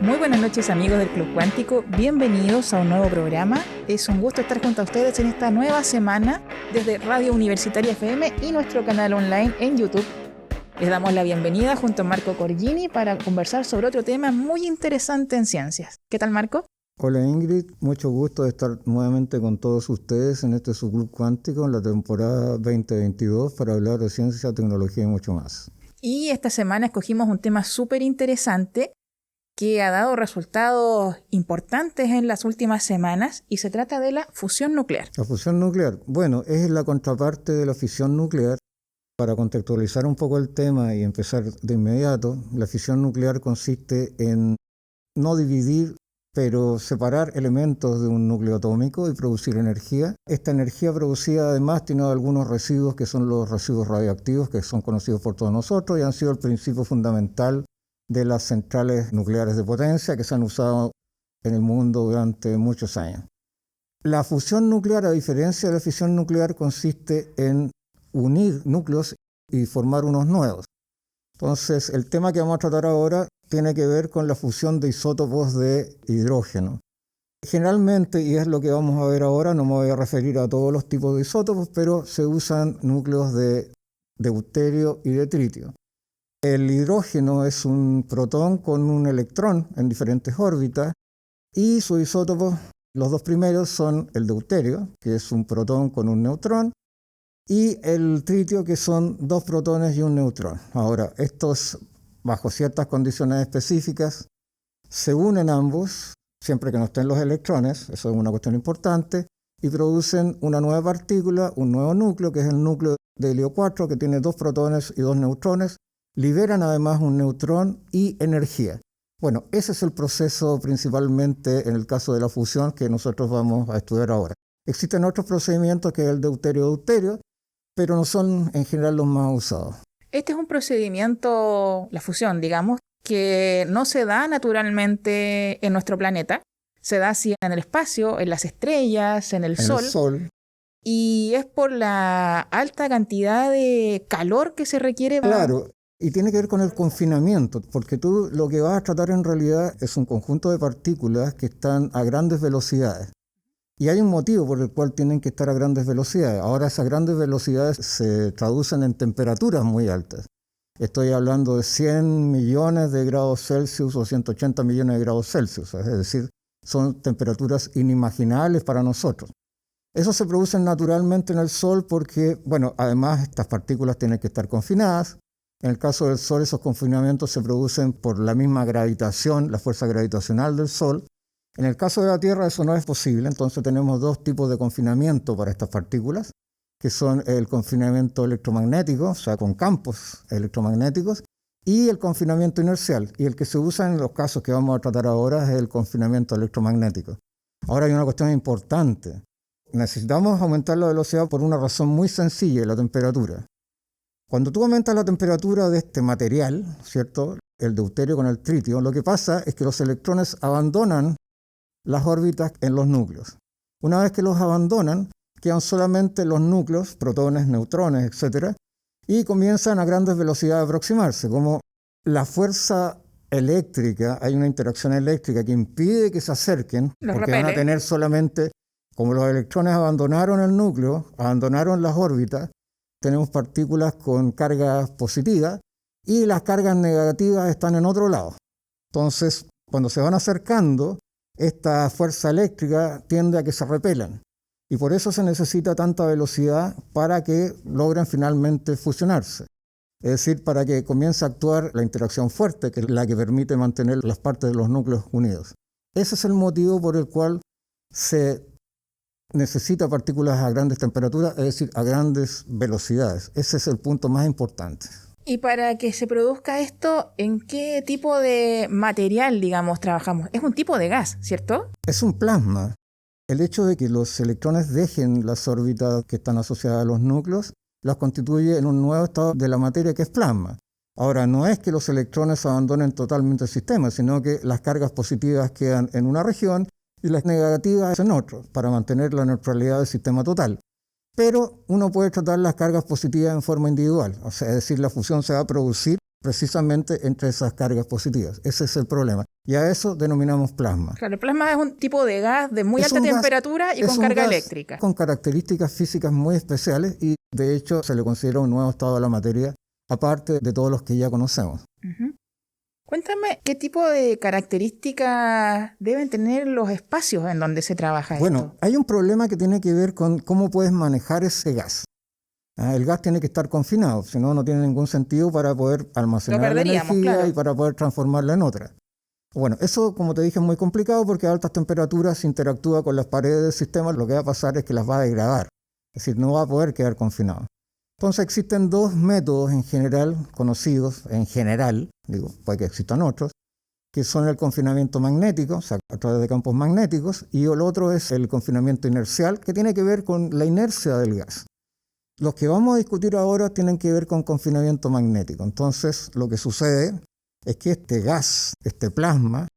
Muy buenas noches, amigos del Club Cuántico, bienvenidos a un nuevo programa. Es un gusto estar junto a ustedes en esta nueva semana desde Radio Universitaria FM y nuestro canal online en YouTube. Les damos la bienvenida junto a Marco Corgini para conversar sobre otro tema muy interesante en ciencias. ¿Qué tal, Marco? Hola Ingrid, mucho gusto de estar nuevamente con todos ustedes en este su Club Cuántico en la temporada 2022 para hablar de ciencia, tecnología y mucho más. Y esta semana escogimos un tema súper interesante que ha dado resultados importantes en las últimas semanas y se trata de la fusión nuclear. La fusión nuclear, bueno, es la contraparte de la fisión nuclear. Para contextualizar un poco el tema y empezar de inmediato, la fisión nuclear consiste en no dividir, pero separar elementos de un núcleo atómico y producir energía. Esta energía producida además tiene algunos residuos que son los residuos radioactivos que son conocidos por todos nosotros y han sido el principio fundamental de las centrales nucleares de potencia que se han usado en el mundo durante muchos años. La fusión nuclear, a diferencia de la fisión nuclear, consiste en unir núcleos y formar unos nuevos. Entonces, el tema que vamos a tratar ahora tiene que ver con la fusión de isótopos de hidrógeno. Generalmente, y es lo que vamos a ver ahora, no me voy a referir a todos los tipos de isótopos, pero se usan núcleos de deuterio y de tritio. El hidrógeno es un protón con un electrón en diferentes órbitas y sus isótopos, los dos primeros son el deuterio, que es un protón con un neutrón, y el tritio, que son dos protones y un neutrón. Ahora, estos, bajo ciertas condiciones específicas, se unen ambos, siempre que no estén los electrones, eso es una cuestión importante, y producen una nueva partícula, un nuevo núcleo, que es el núcleo de helio 4, que tiene dos protones y dos neutrones, liberan además un neutrón y energía. Bueno, ese es el proceso principalmente en el caso de la fusión que nosotros vamos a estudiar ahora. Existen otros procedimientos que es el deuterio-deuterio, pero no son en general los más usados. Este es un procedimiento, la fusión, digamos, que no se da naturalmente en nuestro planeta. Se da así en el espacio, en las estrellas, en el Sol. Y es por la alta cantidad de calor que se requiere. Claro, y tiene que ver con el confinamiento, porque tú lo que vas a tratar en realidad es un conjunto de partículas que están a grandes velocidades. Y hay un motivo por el cual tienen que estar a grandes velocidades. Ahora esas grandes velocidades se traducen en temperaturas muy altas. Estoy hablando de 100 millones de grados Celsius o 180 millones de grados Celsius. Es decir, son temperaturas inimaginables para nosotros. Eso se produce naturalmente en el Sol porque, bueno, además estas partículas tienen que estar confinadas. En el caso del Sol, esos confinamientos se producen por la misma gravitación, la fuerza gravitacional del Sol. En el caso de la Tierra eso no es posible, entonces tenemos dos tipos de confinamiento para estas partículas, que son el confinamiento electromagnético, o sea, con campos electromagnéticos, y el confinamiento inercial. Y el que se usa en los casos que vamos a tratar ahora es el confinamiento electromagnético. Ahora hay una cuestión importante. Necesitamos aumentar la velocidad por una razón muy sencilla, la temperatura. Cuando tú aumentas la temperatura de este material, ¿cierto?, el deuterio con el tritio, lo que pasa es que los electrones abandonan las órbitas en los núcleos. Una vez que los abandonan, quedan solamente los núcleos, protones, neutrones, etc., y comienzan a grandes velocidades a aproximarse. Como la fuerza eléctrica, hay una interacción eléctrica que impide que se acerquen, porque van a tener solamente, como los electrones abandonaron el núcleo, abandonaron las órbitas, tenemos partículas con cargas positivas y las cargas negativas están en otro lado. Entonces, cuando se van acercando, esta fuerza eléctrica tiende a que se repelan. Y por eso se necesita tanta velocidad para que logren finalmente fusionarse. Es decir, para que comience a actuar la interacción fuerte, que es la que permite mantener las partes de los núcleos unidos. Ese es el motivo por el cual se necesita partículas a grandes temperaturas, es decir, a grandes velocidades. Ese es el punto más importante. Y para que se produzca esto, ¿en qué tipo de material, digamos, trabajamos? Es un tipo de gas, ¿cierto? Es un plasma. El hecho de que los electrones dejen las órbitas que están asociadas a los núcleos las constituye en un nuevo estado de la materia que es plasma. Ahora, no es que los electrones abandonen totalmente el sistema, sino que las cargas positivas quedan en una región y las negativas en otra, para mantener la neutralidad del sistema total. Pero uno puede tratar las cargas positivas en forma individual, o sea, es decir, la fusión se va a producir precisamente entre esas cargas positivas. Ese es el problema. Y a eso denominamos plasma. Claro, el plasma es un tipo de gas de muy alta temperatura y con carga eléctrica. Con características físicas muy especiales y de hecho se le considera un nuevo estado de la materia, aparte de todos los que ya conocemos. Uh-huh. Cuéntame, ¿qué tipo de características deben tener los espacios en donde se trabaja esto? Bueno, hay un problema que tiene que ver con cómo puedes manejar ese gas. El gas tiene que estar confinado, si no, no tiene ningún sentido para poder almacenar la energía, claro, y para poder transformarla en otra. Bueno, eso, como te dije, es muy complicado porque a altas temperaturas, si interactúa con las paredes del sistema, lo que va a pasar es que las va a degradar. Es decir, no va a poder quedar confinado. Entonces existen dos métodos en general, conocidos en general, puede que existan otros, que son el confinamiento magnético, o sea, a través de campos magnéticos, y el otro es el confinamiento inercial, que tiene que ver con la inercia del gas. Los que vamos a discutir ahora tienen que ver con confinamiento magnético. Entonces, lo que sucede es que este gas, este plasma,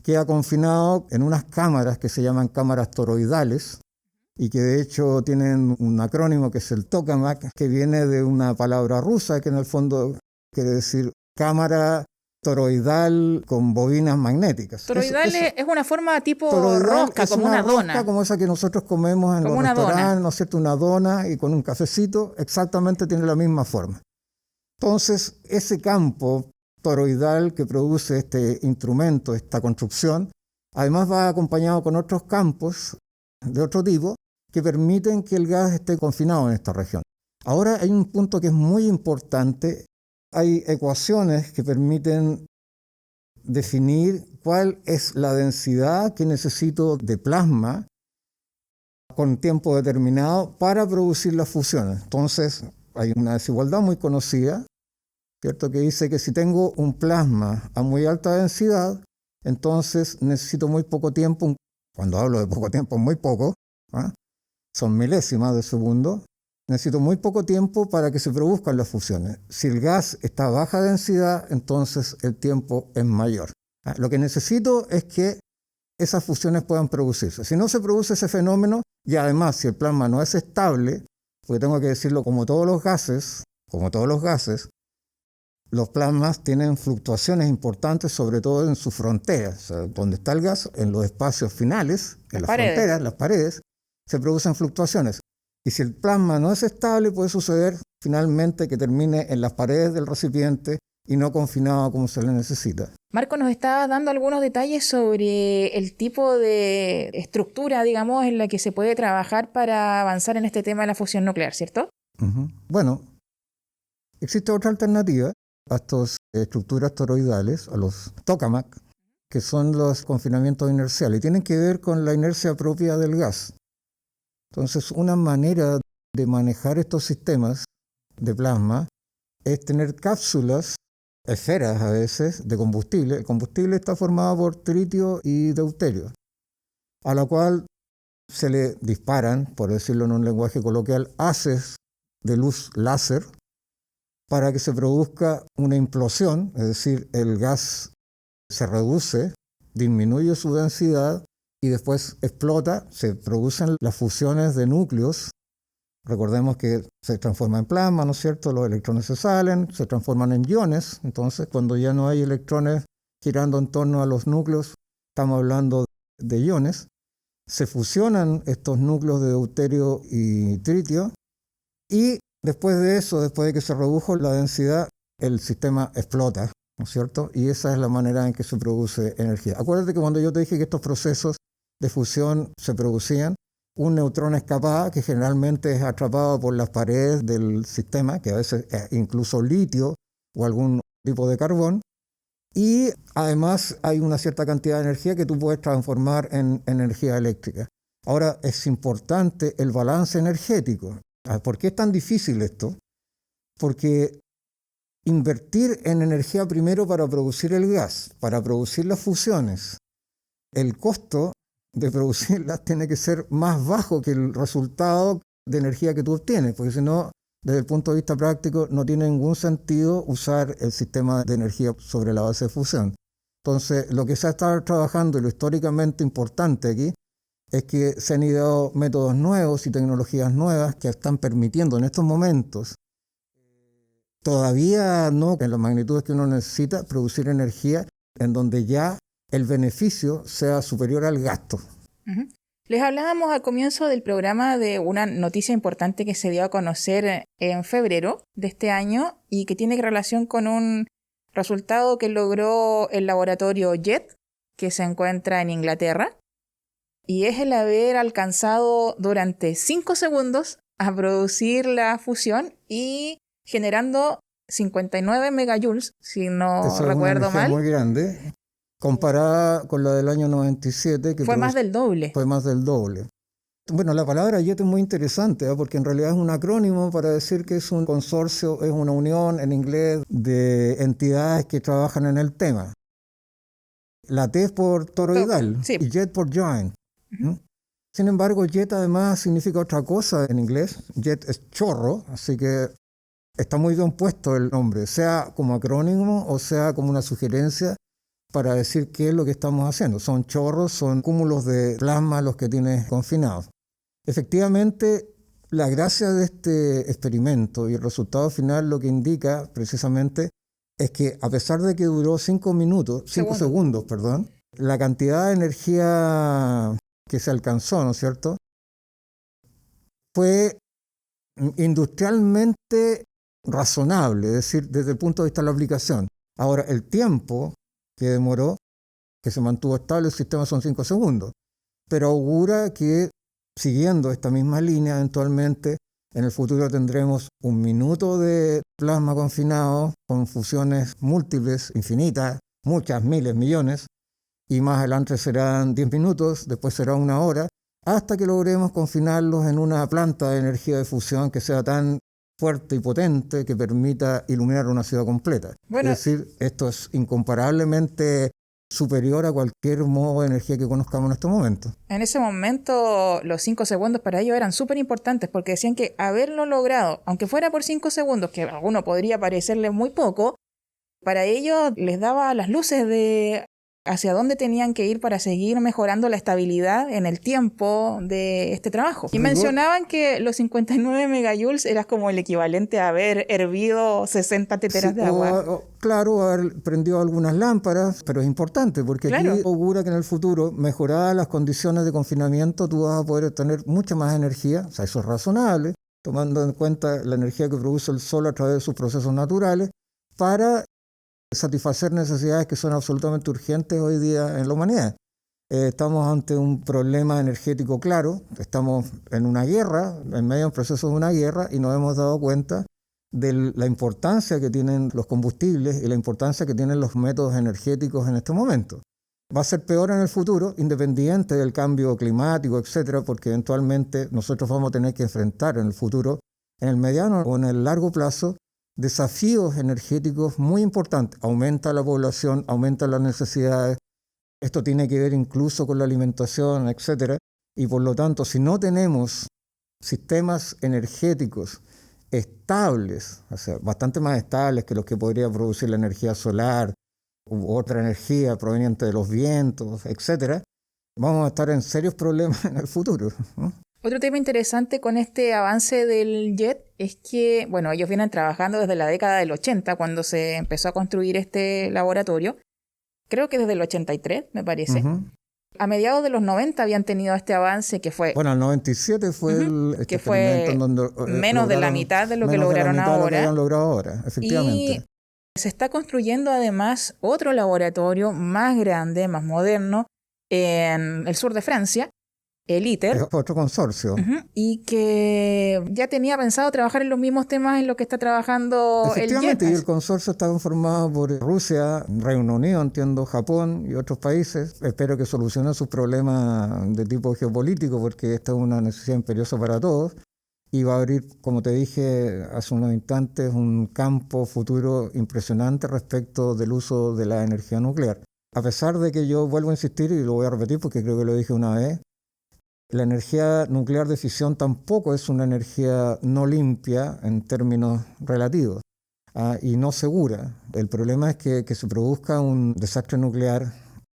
queda confinado en unas cámaras que se llaman cámaras toroidales, y que de hecho tienen un acrónimo que es el tokamak, que viene de una palabra rusa que en el fondo quiere decir cámara toroidal con bobinas magnéticas. Toroidal es una forma tipo rosca, como una dona. Rosca, como esa que nosotros comemos en los restaurantes, ¿no es cierto? Una dona y con un cafecito, exactamente tiene la misma forma. Entonces, ese campo toroidal que produce este instrumento, esta construcción, además va acompañado con otros campos de otro tipo que permiten que el gas esté confinado en esta región. Ahora hay un punto que es muy importante. Hay ecuaciones que permiten definir cuál es la densidad que necesito de plasma con tiempo determinado para producir las fusiones. Entonces, hay una desigualdad muy conocida, ¿cierto?, que dice que si tengo un plasma a muy alta densidad, entonces necesito muy poco tiempo. Cuando hablo de poco tiempo, muy poco, ¿eh? Son milésimas de segundo. Necesito muy poco tiempo para que se produzcan las fusiones. Si el gas está a baja densidad, entonces el tiempo es mayor. Lo que necesito es que esas fusiones puedan producirse. Si no se produce ese fenómeno, y además si el plasma no es estable, porque tengo que decirlo como todos los gases, los plasmas tienen fluctuaciones importantes, sobre todo en sus fronteras. O sea, donde está el gas, en los espacios finales, en las fronteras, las paredes, se producen fluctuaciones. Y si el plasma no es estable, puede suceder finalmente que termine en las paredes del recipiente y no confinado como se le necesita. Marco, nos estabas dando algunos detalles sobre el tipo de estructura, digamos, en la que se puede trabajar para avanzar en este tema de la fusión nuclear, ¿cierto? Uh-huh. Bueno, existe otra alternativa a estas estructuras toroidales, a los tokamak, que son los confinamientos inerciales, y tienen que ver con la inercia propia del gas. Entonces, una manera de manejar estos sistemas de plasma es tener cápsulas, esferas a veces, de combustible. El combustible está formado por tritio y deuterio, a la cual se le disparan, por decirlo en un lenguaje coloquial, haces de luz láser para que se produzca una implosión, es decir, el gas se reduce, disminuye su densidad, y después explota, se producen las fusiones de núcleos. Recordemos que se transforma en plasma, ¿no es cierto? Los electrones se salen, se transforman en iones. Entonces, cuando ya no hay electrones girando en torno a los núcleos, estamos hablando de iones. Se fusionan estos núcleos de deuterio y tritio, y después de eso, después de que se redujo la densidad, el sistema explota, ¿no es cierto? Y esa es la manera en que se produce energía. Acuérdate que cuando yo te dije que estos procesos de fusión se producían, un neutrón escapaba, que generalmente es atrapado por las paredes del sistema, que a veces es incluso litio o algún tipo de carbón, y además hay una cierta cantidad de energía que tú puedes transformar en energía eléctrica. Ahora, es importante el balance energético. ¿Por qué es tan difícil esto? Porque invertir en energía primero para producir el gas, para producir las fusiones, el costo de producirlas tiene que ser más bajo que el resultado de energía que tú obtienes, porque si no, desde el punto de vista práctico, no tiene ningún sentido usar el sistema de energía sobre la base de fusión. Entonces, lo que se ha estado trabajando y lo históricamente importante aquí es que se han ideado métodos nuevos y tecnologías nuevas que están permitiendo en estos momentos, todavía no en las magnitudes que uno necesita, producir energía en donde ya el beneficio sea superior al gasto. Uh-huh. Les hablábamos al comienzo del programa de una noticia importante que se dio a conocer en febrero de este año y que tiene relación con un resultado que logró el laboratorio JET, que se encuentra en Inglaterra, y es el haber alcanzado durante 5 segundos a producir la fusión y generando 59 megajoules, si no Eso recuerdo es una energía mal. Muy grande, comparada con la del año 97, que fue más del doble. Fue más del doble. Bueno, la palabra JET es muy interesante, porque en realidad es un acrónimo para decir que es un consorcio, es una unión en inglés de entidades que trabajan en el tema. La T es por toroidal Sí. Y JET por joint. Uh-huh. Sin embargo, JET además significa otra cosa en inglés. JET es chorro, así que está muy bien puesto el nombre, sea como acrónimo o sea como una sugerencia para decir qué es lo que estamos haciendo. Son chorros, son cúmulos de plasma los que tienes confinados. Efectivamente, la gracia de este experimento y el resultado final lo que indica precisamente es que a pesar de que duró 5 segundos, la cantidad de energía que se alcanzó, ¿no es cierto?, fue industrialmente razonable, es decir, desde el punto de vista de la aplicación. Ahora, el tiempo que demoró, que se mantuvo estable el sistema, son 5 segundos, pero augura que siguiendo esta misma línea, eventualmente en el futuro tendremos 1 minuto de plasma confinado con fusiones múltiples, infinitas, muchas, miles, millones, y más adelante serán 10 minutos, después será 1 hora, hasta que logremos confinarlos en una planta de energía de fusión que sea tan fuerte y potente que permita iluminar una ciudad completa. Bueno, es decir, esto es incomparablemente superior a cualquier modo de energía que conozcamos en este momento. En ese momento, los 5 segundos para ellos eran súper importantes porque decían que haberlo logrado, aunque fuera por 5 segundos, que a alguno podría parecerle muy poco, para ellos les daba las luces de hacia dónde tenían que ir para seguir mejorando la estabilidad en el tiempo de este trabajo. Y mencionaban que los 59 megajoules era como el equivalente a haber hervido 60 teteras de agua. Claro, haber prendido algunas lámparas, pero es importante porque aquí augura que en el futuro, mejoradas las condiciones de confinamiento, tú vas a poder obtener mucha más energía, o sea, eso es razonable, tomando en cuenta la energía que produce el sol a través de sus procesos naturales, para satisfacer necesidades que son absolutamente urgentes hoy día en la humanidad. Estamos ante un problema energético claro, estamos en una guerra, en medio de un proceso de una guerra, y nos hemos dado cuenta de la importancia que tienen los combustibles y la importancia que tienen los métodos energéticos en este momento. Va a ser peor en el futuro, independiente del cambio climático, etcétera, porque eventualmente nosotros vamos a tener que enfrentar en el futuro, en el mediano o en el largo plazo, desafíos energéticos muy importantes. Aumenta la población, aumentan las necesidades. Esto tiene que ver incluso con la alimentación, etcétera. Y por lo tanto, si no tenemos sistemas energéticos estables, o sea, bastante más estables que los que podría producir la energía solar u otra energía proveniente de los vientos, etcétera, vamos a estar en serios problemas en el futuro, ¿no? Otro tema interesante con este avance del JET es que, bueno, ellos vienen trabajando desde la década del 80, cuando se empezó a construir este laboratorio. Creo que desde el 83, me parece. Uh-huh. A mediados de los 90 habían tenido este avance que fue... Bueno, el 97 fue el que fue en donde menos de la mitad de lo que lograron ahora. Lo que habían logrado ahora, efectivamente. Y se está construyendo además otro laboratorio más grande, más moderno, en el sur de Francia, el ITER. Es otro consorcio. Uh-huh. Y que ya tenía pensado trabajar en los mismos temas en los que está trabajando el JET. Efectivamente, y el consorcio está conformado por Rusia, Reino Unido, entiendo, Japón y otros países. Espero que solucionen sus problemas de tipo geopolítico, porque esta es una necesidad imperiosa para todos. Y va a abrir, como te dije hace unos instantes, un campo futuro impresionante respecto del uso de la energía nuclear. A pesar de que yo vuelvo a insistir, y lo voy a repetir porque creo que lo dije una vez, La energía nuclear de fisión tampoco es una energía no limpia en términos relativos, y no segura. El problema es que se produzca un desastre nuclear,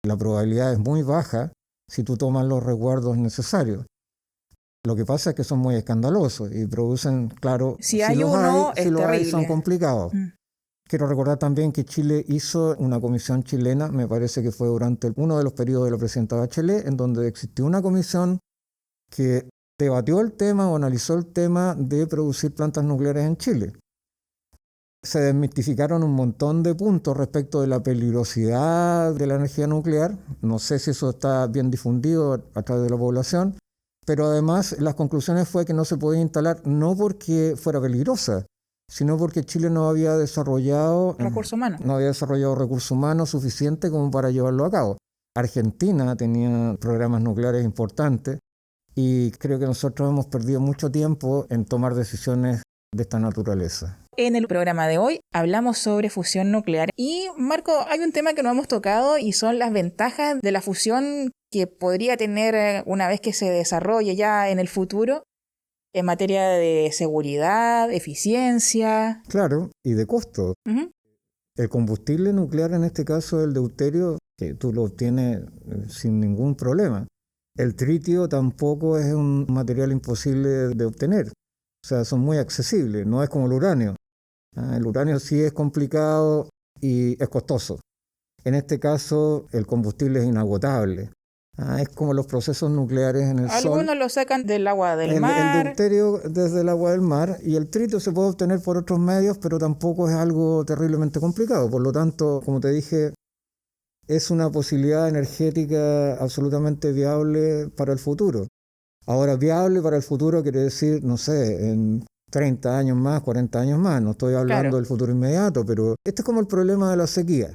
la probabilidad es muy baja si tú tomas los resguardos necesarios. Lo que pasa es que son muy escandalosos y producen, claro, Si hay uno, si es los hay, terrible. son complicados. Mm. Quiero recordar también que Chile hizo una comisión chilena, me parece que fue durante uno de los periodos de la presidenta Bachelet, en donde existió una comisión que debatió el tema o analizó el tema de producir plantas nucleares en Chile. Se desmitificaron un montón de puntos respecto de la peligrosidad de la energía nuclear. No sé si eso está bien difundido a través de la población, pero además las conclusiones fue que no se podía instalar no porque fuera peligrosa, sino porque Chile no había desarrollado recursos humanos suficientes como para llevarlo a cabo. Argentina tenía programas nucleares importantes y creo que nosotros hemos perdido mucho tiempo en tomar decisiones de esta naturaleza. En el programa de hoy hablamos sobre fusión nuclear y, Marco, hay un tema que no hemos tocado y son las ventajas de la fusión que podría tener una vez que se desarrolle ya en el futuro en materia de seguridad, eficiencia. Claro, y de costo. Uh-huh. El combustible nuclear, en este caso el deuterio, que tú lo obtienes sin ningún problema. El tritio tampoco es un material imposible de obtener. O sea, son muy accesibles, no es como el uranio. El uranio sí es complicado y es costoso. En este caso, el combustible es inagotable. Es como los procesos nucleares en el sol. Algunos lo sacan del agua del mar. El deuterio desde el agua del mar, y el tritio se puede obtener por otros medios, pero tampoco es algo terriblemente complicado. Por lo tanto, como te dije, es una posibilidad energética absolutamente viable para el futuro. Ahora, viable para el futuro quiere decir, no sé, en 30 años más, 40 años más. No estoy hablando del futuro inmediato, pero este es como el problema de la sequía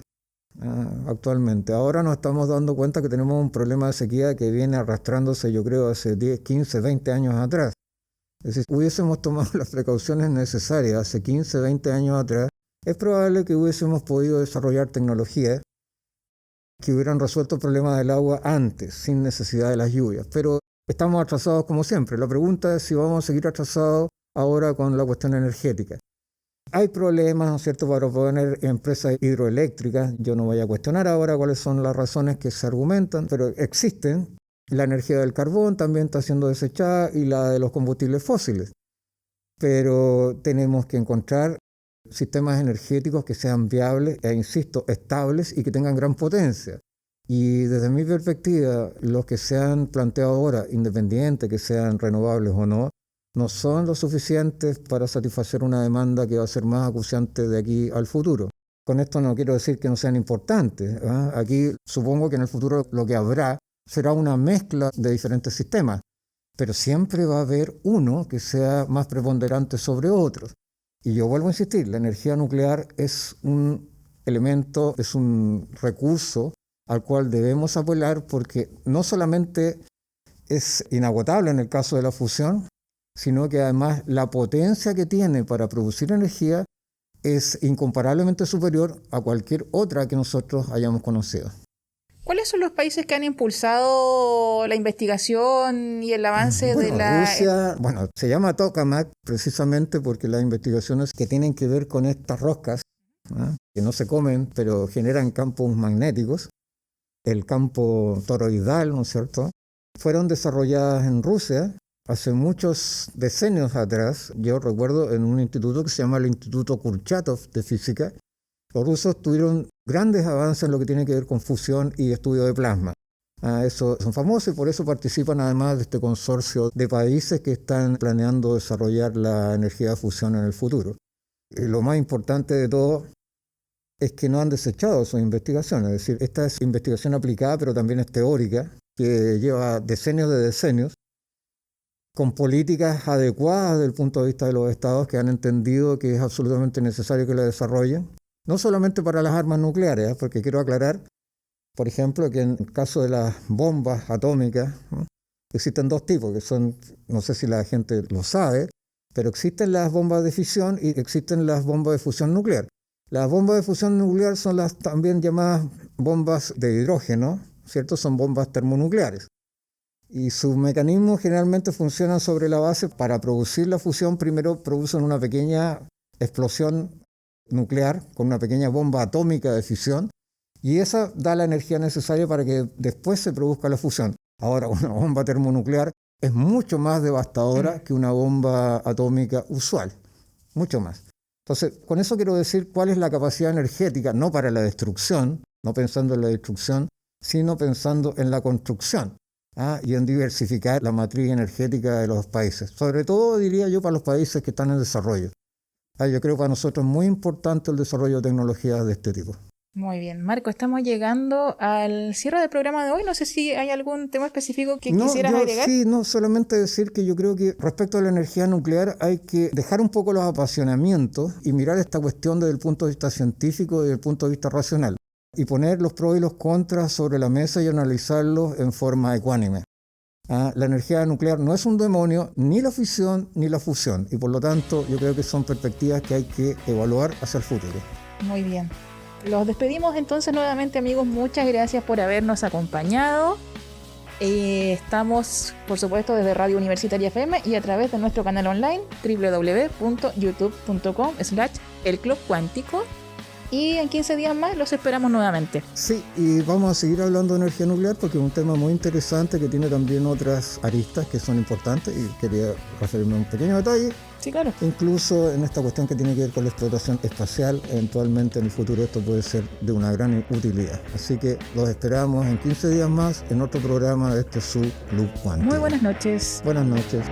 actualmente. Ahora nos estamos dando cuenta que tenemos un problema de sequía que viene arrastrándose, yo creo, hace 10, 15, 20 años atrás. Es decir, hubiésemos tomado las precauciones necesarias hace 15, 20 años atrás, es probable que hubiésemos podido desarrollar tecnologías que hubieran resuelto el problema del agua antes, sin necesidad de las lluvias. Pero estamos atrasados como siempre. La pregunta es si vamos a seguir atrasados ahora con la cuestión energética. Hay problemas, ¿no es cierto?, para poner empresas hidroeléctricas. Yo no voy a cuestionar ahora cuáles son las razones que se argumentan, pero existen. La energía del carbón también está siendo desechada y la de los combustibles fósiles. Pero tenemos que encontrar sistemas energéticos que sean viables e, insisto, estables y que tengan gran potencia. Y desde mi perspectiva, los que se han planteado ahora, independientes que sean renovables o no son lo suficientes para satisfacer una demanda que va a ser más acuciante de aquí al futuro. Con esto no quiero decir que no sean importantes. Aquí supongo que en el futuro lo que habrá será una mezcla de diferentes sistemas, pero siempre va a haber uno que sea más preponderante sobre otros. Y yo vuelvo a insistir, la energía nuclear es un elemento, es un recurso al cual debemos apelar porque no solamente es inagotable en el caso de la fusión, sino que además la potencia que tiene para producir energía es incomparablemente superior a cualquier otra que nosotros hayamos conocido. ¿Cuáles son los países que han impulsado la investigación y el avance de la... Rusia, se llama tokamak precisamente porque las investigaciones que tienen que ver con estas roscas, que no se comen, pero generan campos magnéticos, el campo toroidal, ¿no es cierto?, fueron desarrolladas en Rusia hace muchos decenios atrás. Yo recuerdo en un instituto que se llama el Instituto Kurchatov de Física, los rusos tuvieron grandes avances en lo que tiene que ver con fusión y estudio de plasma. Eso son famosos y por eso participan además de este consorcio de países que están planeando desarrollar la energía de fusión en el futuro. Y lo más importante de todo es que no han desechado sus investigaciones. Es decir, esta es investigación aplicada, pero también es teórica, que lleva decenios de decenios, con políticas adecuadas desde el punto de vista de los estados que han entendido que es absolutamente necesario que la desarrollen, no solamente para las armas nucleares, porque quiero aclarar, por ejemplo, que en el caso de las bombas atómicas, existen dos tipos, que son, no sé si la gente lo sabe, pero existen las bombas de fisión y existen las bombas de fusión nuclear. Las bombas de fusión nuclear son las también llamadas bombas de hidrógeno, ¿cierto? Son bombas termonucleares. Y sus mecanismos generalmente funcionan sobre la base. Para producir la fusión, primero producen una pequeña explosión nuclear con una pequeña bomba atómica de fisión, y esa da la energía necesaria para que después se produzca la fusión. Ahora, una bomba termonuclear es mucho más devastadora que una bomba atómica usual, mucho más. Entonces, con eso quiero decir cuál es la capacidad energética, no para la destrucción, no pensando en la destrucción, sino pensando en la construcción, y en diversificar la matriz energética de los países. Sobre todo, diría yo, para los países que están en desarrollo. Yo creo que para nosotros es muy importante el desarrollo de tecnologías de este tipo. Muy bien, Marco, estamos llegando al cierre del programa de hoy. No sé si hay algún tema específico que quisieras agregar. Sí, no, solamente decir que yo creo que respecto a la energía nuclear hay que dejar un poco los apasionamientos y mirar esta cuestión desde el punto de vista científico y desde el punto de vista racional, y poner los pros y los contras sobre la mesa y analizarlos en forma ecuánime. La energía nuclear no es un demonio, ni la fisión ni la fusión, y por lo tanto yo creo que son perspectivas que hay que evaluar hacia el futuro. Muy bien. Los despedimos entonces nuevamente, amigos. Muchas gracias por habernos acompañado. Estamos, por supuesto, desde Radio Universitaria FM y a través de nuestro canal online www.youtube.com/elclubcuántico. Y en 15 días más los esperamos nuevamente. Sí, y vamos a seguir hablando de energía nuclear porque es un tema muy interesante que tiene también otras aristas que son importantes, y quería referirme a un pequeño detalle. Sí, claro. Incluso en esta cuestión que tiene que ver con la explotación espacial, eventualmente en el futuro esto puede ser de una gran utilidad. Así que los esperamos en 15 días más en otro programa de este su Club Cuántico. Muy buenas noches. Buenas noches.